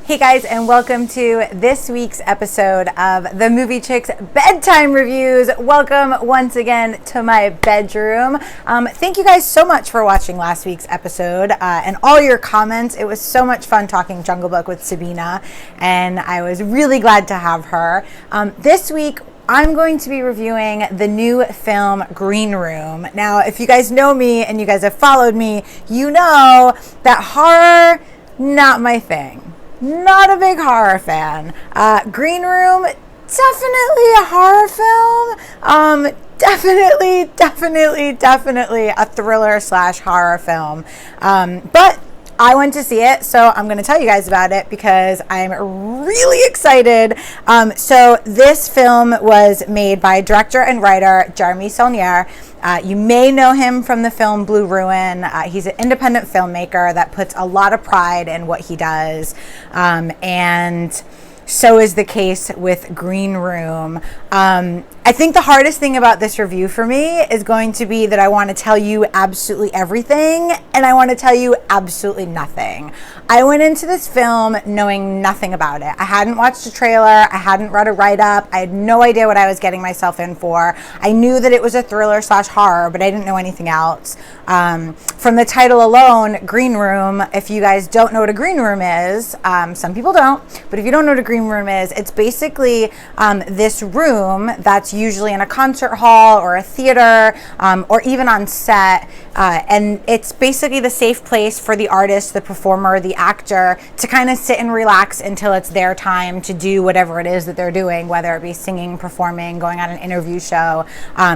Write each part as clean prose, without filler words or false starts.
Hey guys, and welcome to this week's episode of the Movie Chick's Bedtime Reviews. Welcome once again to my bedroom. Thank you guys so much for watching last week's episode and all your comments. It was so much fun talking Jungle Book with Sabina, and I was really glad to have her. This week, I'm going to be reviewing the new film Green Room. Now, if you guys know me and you guys have followed me, you know that horror, not my thing. Not a big horror fan. Green Room, definitely a horror film. Definitely a thriller / horror film. But I went to see it, so I'm going to tell you guys about it because I'm really excited. So this film was made by director and writer Jeremy Saulnier. You may know him from the film Blue Ruin. He's an independent filmmaker that puts a lot of pride in what he does. And so is the case with Green Room. I think the hardest thing about this review for me is going to be that I want to tell you absolutely everything and I want to tell you absolutely nothing. I went into this film knowing nothing about it. I hadn't watched a trailer. I hadn't read a write-up. I had no idea what I was getting myself in for. I knew that it was a thriller / horror, but I didn't know anything else. From the title alone, Green Room, if you guys don't know what a green room is, some people don't, but if you don't know what a green room is, it's basically this room that's usually in a concert hall or a theater or even on set, and it's basically the safe place for the artist, the performer, the actor to kind of sit and relax until it's their time to do whatever it is that they're doing, whether it be singing, performing, going on an interview show.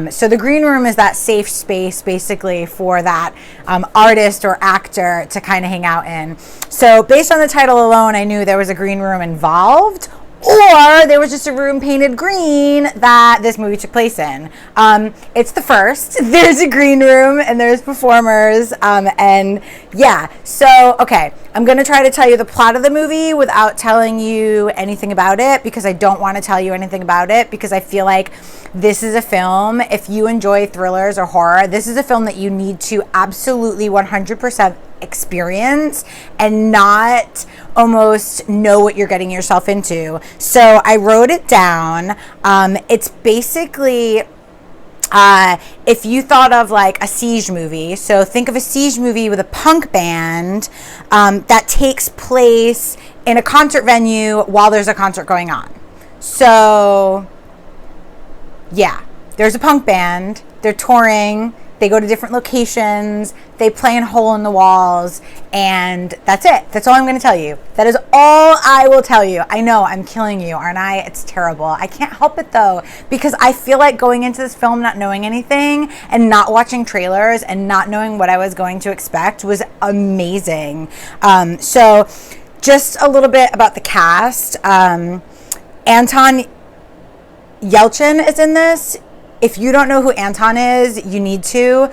So the green room is that safe space basically for that artist or actor to kind of hang out in. So based on the title alone, I knew there was a green room involved, or there was just a room painted green that this movie took place in. It's the first. There's a green room and there's performers. And yeah, so, okay. I'm going to try to tell you the plot of the movie without telling you anything about it because I don't want to tell you anything about it because I feel like this is a film, if you enjoy thrillers or horror, this is a film that you need to absolutely 100% experience and not almost know what you're getting yourself into. So I wrote it down. It's basically if you thought of like a Siege movie, so think of a Siege movie with a punk band that takes place in a concert venue while there's a concert going on. So yeah, there's a punk band, they're touring, they go to different locations, they play in hole in the walls, and that's it. That's all I'm going to tell you. That is all I will tell you. I know, I'm killing you, aren't I? It's terrible. I can't help it though, because I feel like going into this film not knowing anything and not watching trailers and not knowing what I was going to expect was amazing. So just a little bit about the cast. Anton Yelchin is in this. If you don't know who Anton is, you need to.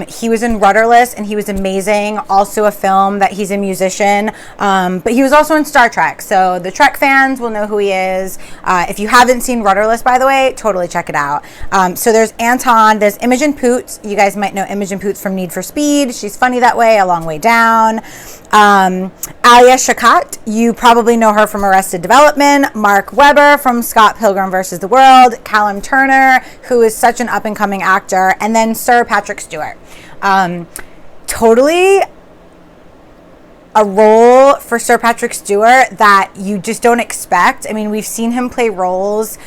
He was in Rudderless and he was amazing. Also a film that he's a musician, but he was also in Star Trek. So the Trek fans will know who he is. If you haven't seen Rudderless, by the way, totally check it out. So there's Anton, there's Imogen Poots. You guys might know Imogen Poots from Need for Speed. She's funny that way, A Long Way Down. Alia Shawkat, you probably know her from Arrested Development. Mark Webber from Scott Pilgrim vs. the World. Callum Turner, who is such an up-and-coming actor. And then Sir Patrick Stewart. Totally a role for Sir Patrick Stewart that you just don't expect. I mean, we've seen him play roles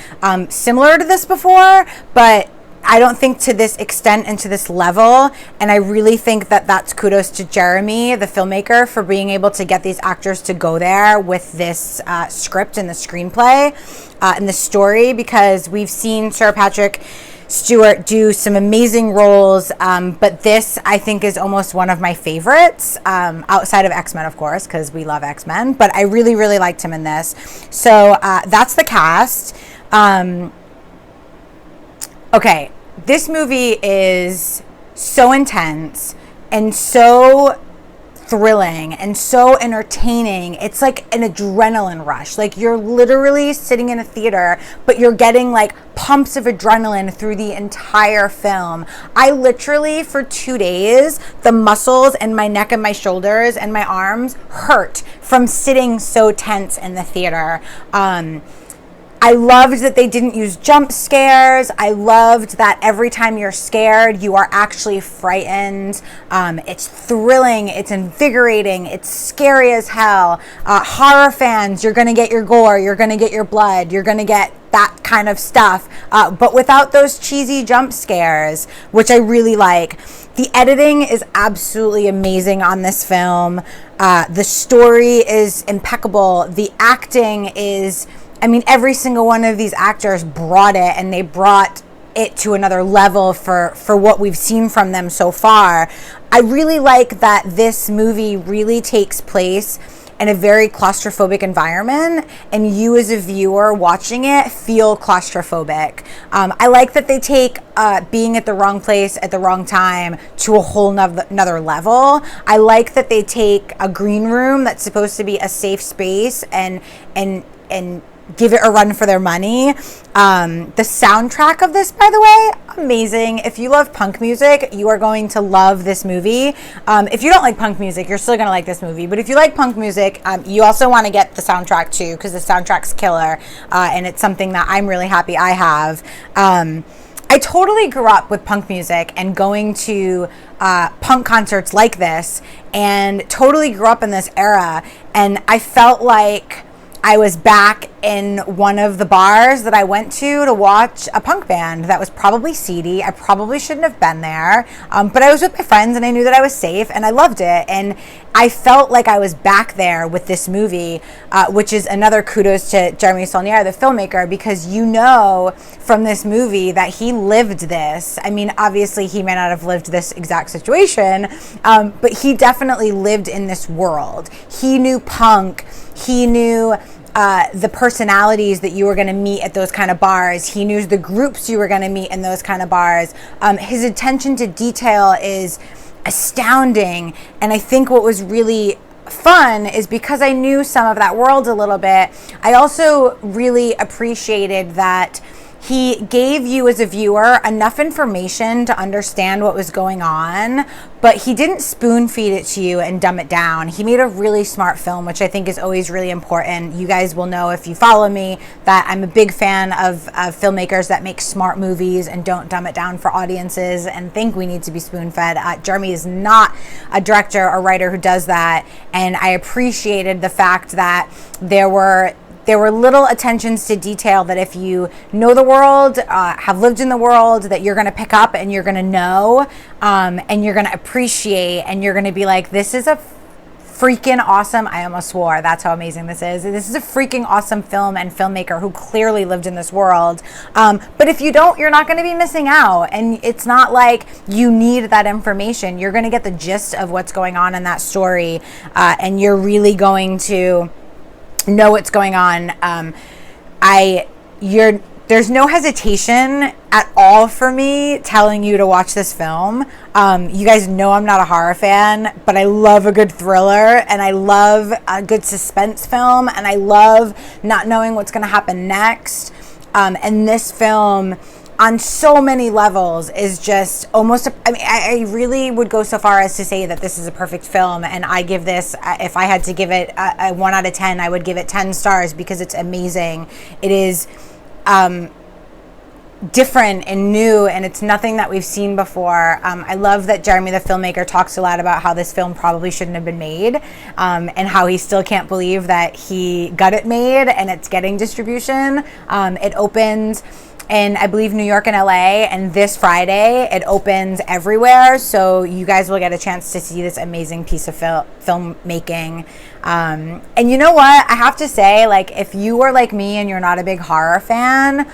similar to this before, but I don't think to this extent and to this level. And I really think that that's kudos to Jeremy, the filmmaker, for being able to get these actors to go there with this script and the screenplay and the story, because we've seen Sir Patrick Stewart do some amazing roles, but this I think is almost one of my favorites, outside of X-Men, of course, because we love X-Men, but I really, really liked him in this. So that's the cast. Okay, this movie is so intense and so thrilling and so entertaining. It's like an adrenaline rush. Like you're literally sitting in a theater, but you're getting like pumps of adrenaline through the entire film. I literally, for 2 days, the muscles in my neck and my shoulders and my arms hurt from sitting so tense in the theater. I loved that they didn't use jump scares. I loved that every time you're scared, you are actually frightened. It's thrilling. It's invigorating. It's scary as hell. Horror fans, you're going to get your gore. You're going to get your blood. You're going to get that kind of stuff, but without those cheesy jump scares, which I really like. The editing is absolutely amazing on this film. The story is impeccable. The acting is... I mean, every single one of these actors brought it, and they brought it to another level for what we've seen from them so far. I really like that this movie really takes place in a very claustrophobic environment, and you as a viewer watching it feel claustrophobic. I like that they take being at the wrong place at the wrong time to a whole another level. I like that they take a green room that's supposed to be a safe space and give it a run for their money. The soundtrack of this, by the way, amazing. If you love punk music, you are going to love this movie. If you don't like punk music, you're still going to like this movie. But if you like punk music, you also want to get the soundtrack too, because the soundtrack's killer. And it's something that I'm really happy I have. I totally grew up with punk music and going to punk concerts like this, and totally grew up in this era. And I felt like I was back in one of the bars that I went to watch a punk band that was probably seedy. I probably shouldn't have been there, but I was with my friends and I knew that I was safe and I loved it. And I felt like I was back there with this movie, which is another kudos to Jeremy Saulnier, the filmmaker, because you know from this movie that he lived this. I mean, obviously he may not have lived this exact situation, but he definitely lived in this world. He knew punk. He knew the personalities that you were going to meet at those kind of bars. He knew the groups you were going to meet in those kind of bars. His attention to detail is astounding. And I think what was really fun is because I knew some of that world a little bit, I also really appreciated that he gave you as a viewer enough information to understand what was going on, but he didn't spoon feed it to you and dumb it down. He made a really smart film, which I think is always really important. You guys will know if you follow me that I'm a big fan of filmmakers that make smart movies and don't dumb it down for audiences and think we need to be spoon fed. Jeremy is not a director or writer who does that, and I appreciated the fact that there were little attentions to detail that if you know the world, have lived in the world, that you're going to pick up and you're going to know, and you're going to appreciate, and you're going to be like, this is a freaking awesome, I almost swore, that's how amazing this is. This is a freaking awesome film and filmmaker who clearly lived in this world. But if you don't, you're not going to be missing out. And it's not like you need that information. You're going to get the gist of what's going on in that story, and you're really going to know what's going on. There's no hesitation at all for me telling you to watch this film. You guys know I'm not a horror fan, but I love a good thriller, and I love a good suspense film, and I love not knowing what's going to happen next. And this film, on so many levels, is just almost, I really would go so far as to say that this is a perfect film, and I give this, if I had to give it a 1 out of 10, I would give it 10 stars because it's amazing. It is different and new, and it's nothing that we've seen before. I love that Jeremy the filmmaker talks a lot about how this film probably shouldn't have been made, and how he still can't believe that he got it made and it's getting distribution. It opens in, I believe, New York and LA, and this Friday it opens everywhere, so you guys will get a chance to see this amazing piece of filmmaking. And you know what, I have to say, like, if you are like me and you're not a big horror fan,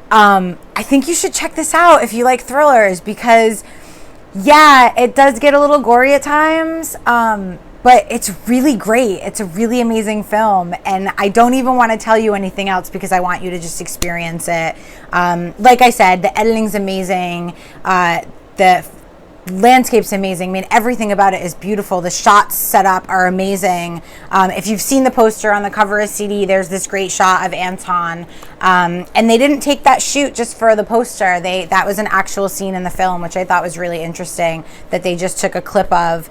I think you should check this out if you like thrillers, because yeah, it does get a little gory at times, But it's really great. It's a really amazing film. And I don't even want to tell you anything else because I want you to just experience it. Like I said, the editing's amazing. The landscape's amazing. I mean, everything about it is beautiful. The shots set up are amazing. If you've seen the poster on the cover of CD, there's this great shot of Anton. And they didn't take that shoot just for the poster. That was an actual scene in the film, which I thought was really interesting that they just took a clip of.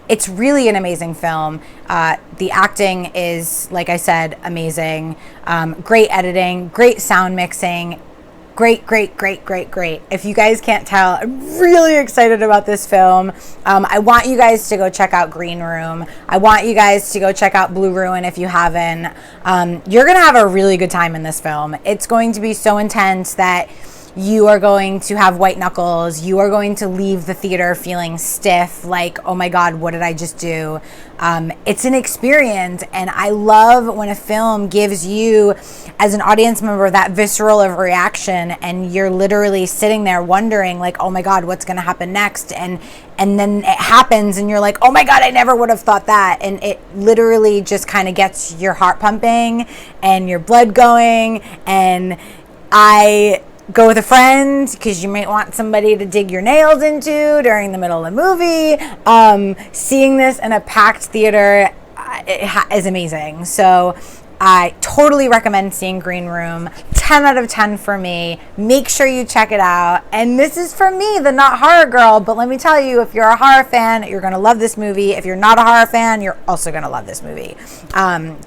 It's really an amazing film. The acting is, like I said, amazing. Great editing, great sound mixing. Great. If you guys can't tell, I'm really excited about this film. I want you guys to go check out Green Room. I want you guys to go check out Blue Ruin if you haven't. You're going to have a really good time in this film. It's going to be so intense that you are going to have white knuckles. You are going to leave the theater feeling stiff, like, oh my God, what did I just do? It's an experience, and I love when a film gives you, as an audience member, that visceral of reaction, and you're literally sitting there wondering, like, oh my God, what's going to happen next? And then it happens, and you're like, oh my God, I never would have thought that. And it literally just kind of gets your heart pumping and your blood going. And I go with a friend because you might want somebody to dig your nails into during the middle of the movie. Seeing this in a packed theater is amazing. So I totally recommend seeing Green Room. 10 out of 10 for me. Make sure you check it out. And this is for me, the not horror girl. But let me tell you, if you're a horror fan, you're going to love this movie. If you're not a horror fan, you're also going to love this movie.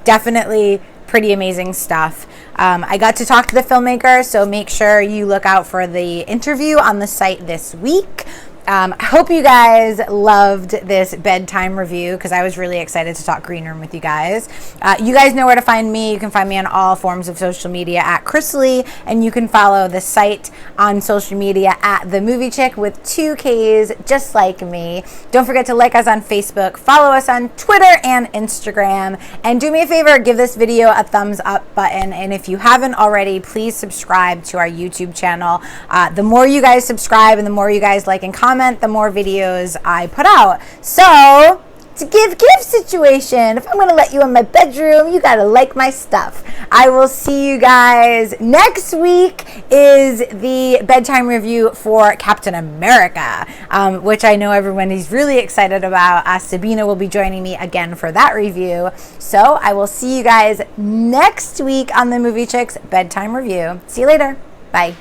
Definitely pretty amazing stuff. I got to talk to the filmmaker, so make sure you look out for the interview on the site this week. I hope you guys loved this bedtime review because I was really excited to talk Green Room with you guys. You guys know where to find me. You can find me on all forms of social media at Krisily, and you can follow the site on social media at The Movie Chickk with 2 Ks, just like me. Don't forget to like us on Facebook, follow us on Twitter and Instagram, and do me a favor, give this video a thumbs up button, and if you haven't already, please subscribe to our YouTube channel. The more you guys subscribe and the more you guys like and comment, the more videos I put out. So, it's a give situation. If I'm going to let you in my bedroom, you got to like my stuff. I will see you guys next week. Is the bedtime review for Captain America, which I know everyone is really excited about. Sabina will be joining me again for that review. So, I will see you guys next week on the Movie Chick's bedtime review. See you later. Bye.